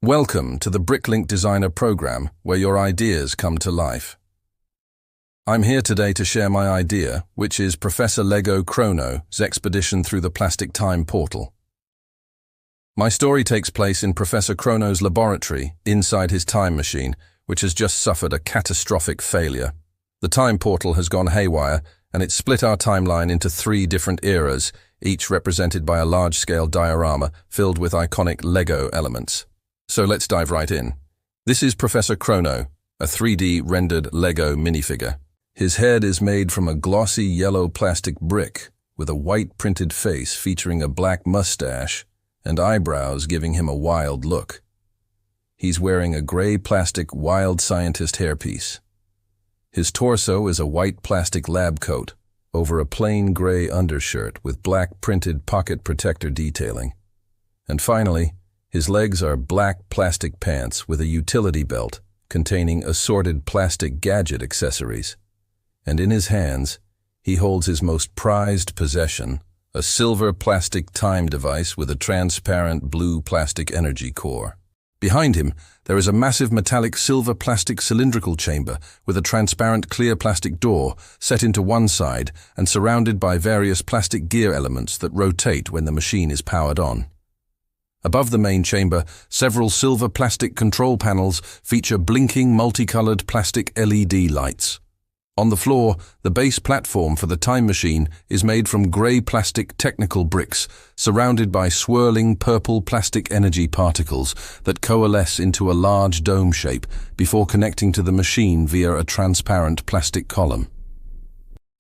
Welcome to the Bricklink Designer program, where your ideas come to life. I'm here today to share my idea, which is Professor LEGO Chrono's expedition through the plastic time portal. My story takes place in Professor Chrono's laboratory inside his time machine, which has just suffered a catastrophic failure. The time portal has gone haywire, and it's split our timeline into 3 different eras, each represented by a large-scale diorama filled with iconic LEGO elements. So let's dive right in. This is Professor Chrono, a 3D rendered LEGO minifigure. His head is made from a glossy yellow plastic brick with a white printed face featuring a black mustache and eyebrows giving him a wild look. He's wearing a gray plastic wild scientist hairpiece. His torso is a white plastic lab coat over a plain gray undershirt with black printed pocket protector detailing. And finally, his legs are black plastic pants with a utility belt containing assorted plastic gadget accessories. And in his hands, he holds his most prized possession, a silver plastic time device with a transparent blue plastic energy core. Behind him, there is a massive metallic silver plastic cylindrical chamber with a transparent clear plastic door set into one side and surrounded by various plastic gear elements that rotate when the machine is powered on. Above the main chamber, several silver plastic control panels feature blinking multicolored plastic LED lights. On the floor, the base platform for the time machine is made from gray plastic technical bricks surrounded by swirling purple plastic energy particles that coalesce into a large dome shape before connecting to the machine via a transparent plastic column.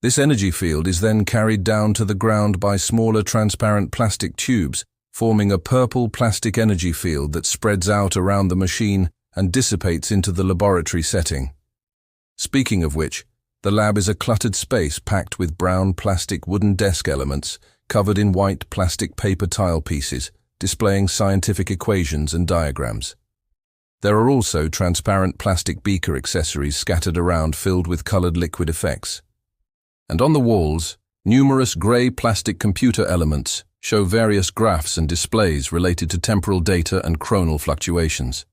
This energy field is then carried down to the ground by smaller transparent plastic tubes, forming a purple plastic energy field that spreads out around the machine and dissipates into the laboratory setting. Speaking of which, the lab is a cluttered space packed with brown plastic wooden desk elements covered in white plastic paper tile pieces, displaying scientific equations and diagrams. There are also transparent plastic beaker accessories scattered around filled with colored liquid effects. And on the walls, numerous gray plastic computer elements show various graphs and displays related to temporal data and chronal fluctuations.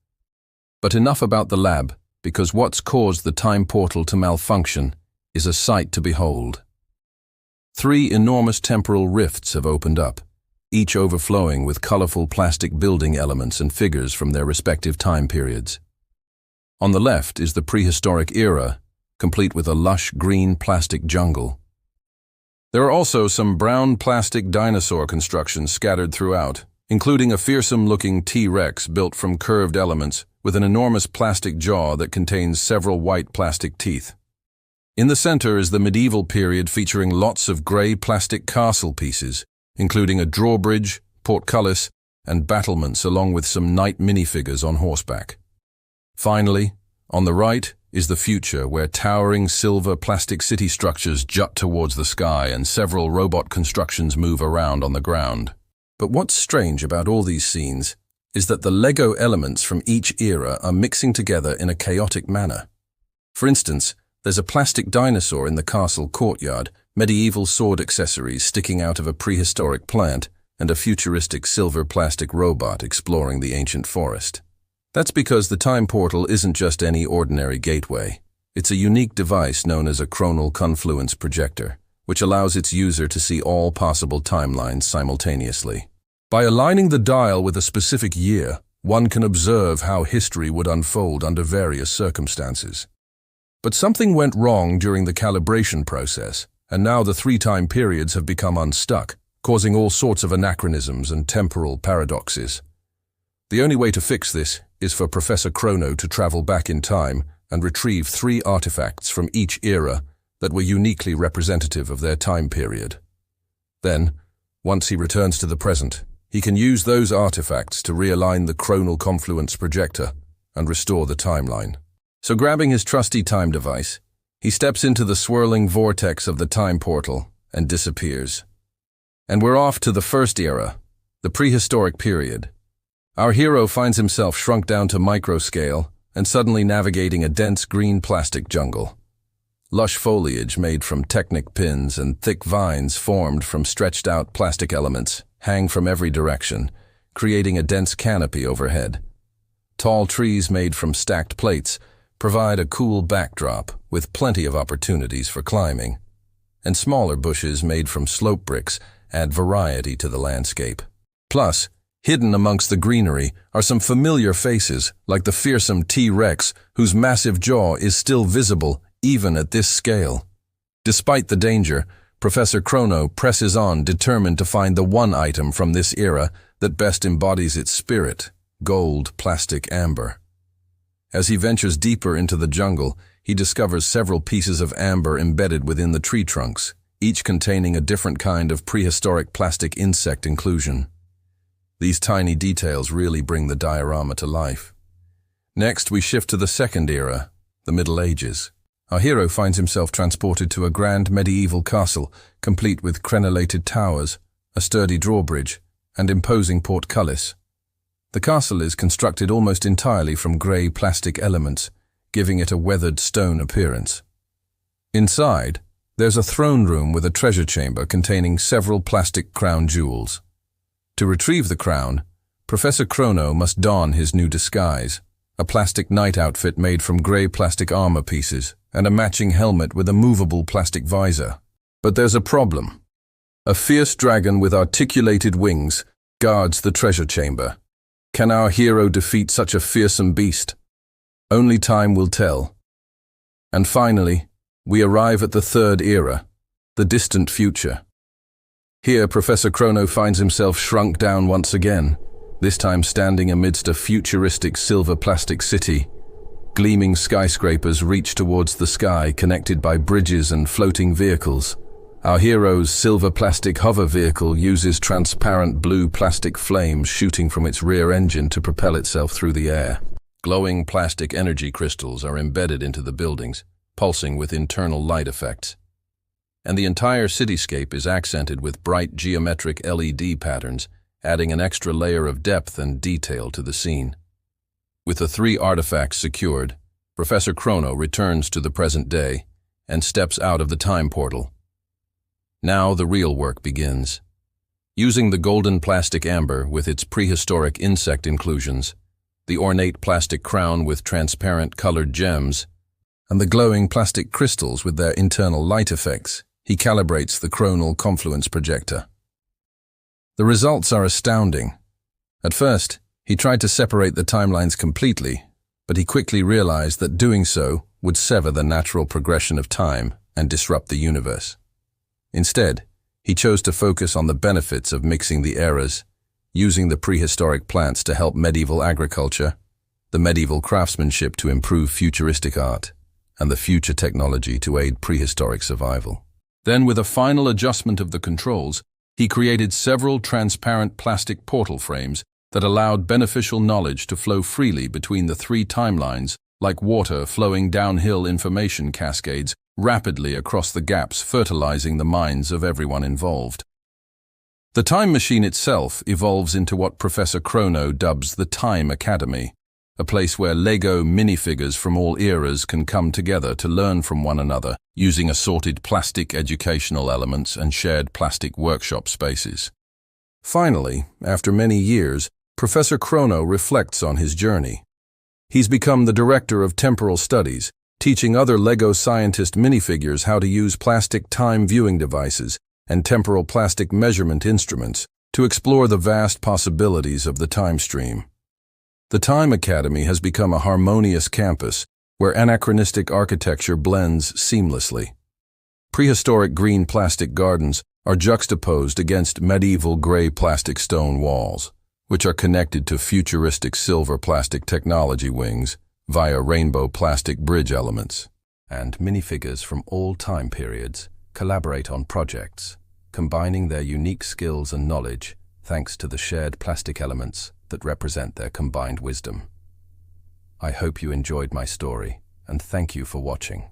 But enough about the lab, because what's caused the time portal to malfunction is a sight to behold. 3 enormous temporal rifts have opened up, each overflowing with colorful plastic building elements and figures from their respective time periods. On the left is the prehistoric era, complete with a lush green plastic jungle. There are also some brown plastic dinosaur constructions scattered throughout, including a fearsome-looking T-Rex built from curved elements with an enormous plastic jaw that contains several white plastic teeth. In the center is the medieval period featuring lots of gray plastic castle pieces, including a drawbridge, portcullis, and battlements along with some knight minifigures on horseback. Finally, on the right is the future, where towering silver plastic city structures jut towards the sky and several robot constructions move around on the ground. But what's strange about all these scenes is that the LEGO elements from each era are mixing together in a chaotic manner. For instance, there's a plastic dinosaur in the castle courtyard, medieval sword accessories sticking out of a prehistoric plant, and a futuristic silver plastic robot exploring the ancient forest. That's because the time portal isn't just any ordinary gateway. It's a unique device known as a chronal confluence projector, which allows its user to see all possible timelines simultaneously. By aligning the dial with a specific year, one can observe how history would unfold under various circumstances. But something went wrong during the calibration process, and now the 3 time periods have become unstuck, causing all sorts of anachronisms and temporal paradoxes. The only way to fix this is for Professor Chrono to travel back in time and retrieve 3 artifacts from each era that were uniquely representative of their time period. Then, once he returns to the present, he can use those artifacts to realign the chronal confluence projector and restore the timeline. So grabbing his trusty time device, he steps into the swirling vortex of the time portal and disappears. And we're off to the first era, the prehistoric period. Our hero finds himself shrunk down to microscale and suddenly navigating a dense green plastic jungle. Lush foliage made from Technic pins and thick vines formed from stretched-out plastic elements hang from every direction, creating a dense canopy overhead. Tall trees made from stacked plates provide a cool backdrop with plenty of opportunities for climbing, and smaller bushes made from slope bricks add variety to the landscape. Plus, hidden amongst the greenery are some familiar faces, like the fearsome T-Rex, whose massive jaw is still visible even at this scale. Despite the danger, Professor Chrono presses on, determined to find the one item from this era that best embodies its spirit: gold plastic amber. As he ventures deeper into the jungle, he discovers several pieces of amber embedded within the tree trunks, each containing a different kind of prehistoric plastic insect inclusion. These tiny details really bring the diorama to life. Next, we shift to the second era, the Middle Ages. Our hero finds himself transported to a grand medieval castle, complete with crenellated towers, a sturdy drawbridge, and imposing portcullis. The castle is constructed almost entirely from grey plastic elements, giving it a weathered stone appearance. Inside, there's a throne room with a treasure chamber containing several plastic crown jewels. To retrieve the crown, Professor Chrono must don his new disguise, a plastic knight outfit made from grey plastic armor pieces, and a matching helmet with a movable plastic visor. But there's a problem. A fierce dragon with articulated wings guards the treasure chamber. Can our hero defeat such a fearsome beast? Only time will tell. And finally, we arrive at the third era, the distant future. Here, Professor Chrono finds himself shrunk down once again, this time standing amidst a futuristic silver plastic city. Gleaming skyscrapers reach towards the sky, connected by bridges and floating vehicles. Our hero's silver plastic hover vehicle uses transparent blue plastic flames shooting from its rear engine to propel itself through the air. Glowing plastic energy crystals are embedded into the buildings, pulsing with internal light effects. And the entire cityscape is accented with bright geometric LED patterns, adding an extra layer of depth and detail to the scene. With the 3 artifacts secured, Professor Chrono returns to the present day and steps out of the time portal. Now the real work begins. Using the golden plastic amber with its prehistoric insect inclusions, the ornate plastic crown with transparent colored gems, and the glowing plastic crystals with their internal light effects, he calibrates the chronal confluence projector. The results are astounding. At first, he tried to separate the timelines completely, but he quickly realized that doing so would sever the natural progression of time and disrupt the universe. Instead, he chose to focus on the benefits of mixing the eras, using the prehistoric plants to help medieval agriculture, the medieval craftsmanship to improve futuristic art, and the future technology to aid prehistoric survival. Then, with a final adjustment of the controls, he created several transparent plastic portal frames that allowed beneficial knowledge to flow freely between the 3 timelines, like water flowing downhill information cascades rapidly across the gaps, fertilizing the minds of everyone involved. The time machine itself evolves into what Professor Chrono dubs the Time Academy, a place where LEGO minifigures from all eras can come together to learn from one another, using assorted plastic educational elements and shared plastic workshop spaces. Finally, after many years, Professor Chrono reflects on his journey. He's become the director of temporal studies, teaching other LEGO scientist minifigures how to use plastic time viewing devices and temporal plastic measurement instruments to explore the vast possibilities of the time stream. The Time Academy has become a harmonious campus where anachronistic architecture blends seamlessly. Prehistoric green plastic gardens are juxtaposed against medieval gray plastic stone walls, which are connected to futuristic silver plastic technology wings via rainbow plastic bridge elements. And minifigures from all time periods collaborate on projects, combining their unique skills and knowledge thanks to the shared plastic elements that represent their combined wisdom. I hope you enjoyed my story, and thank you for watching.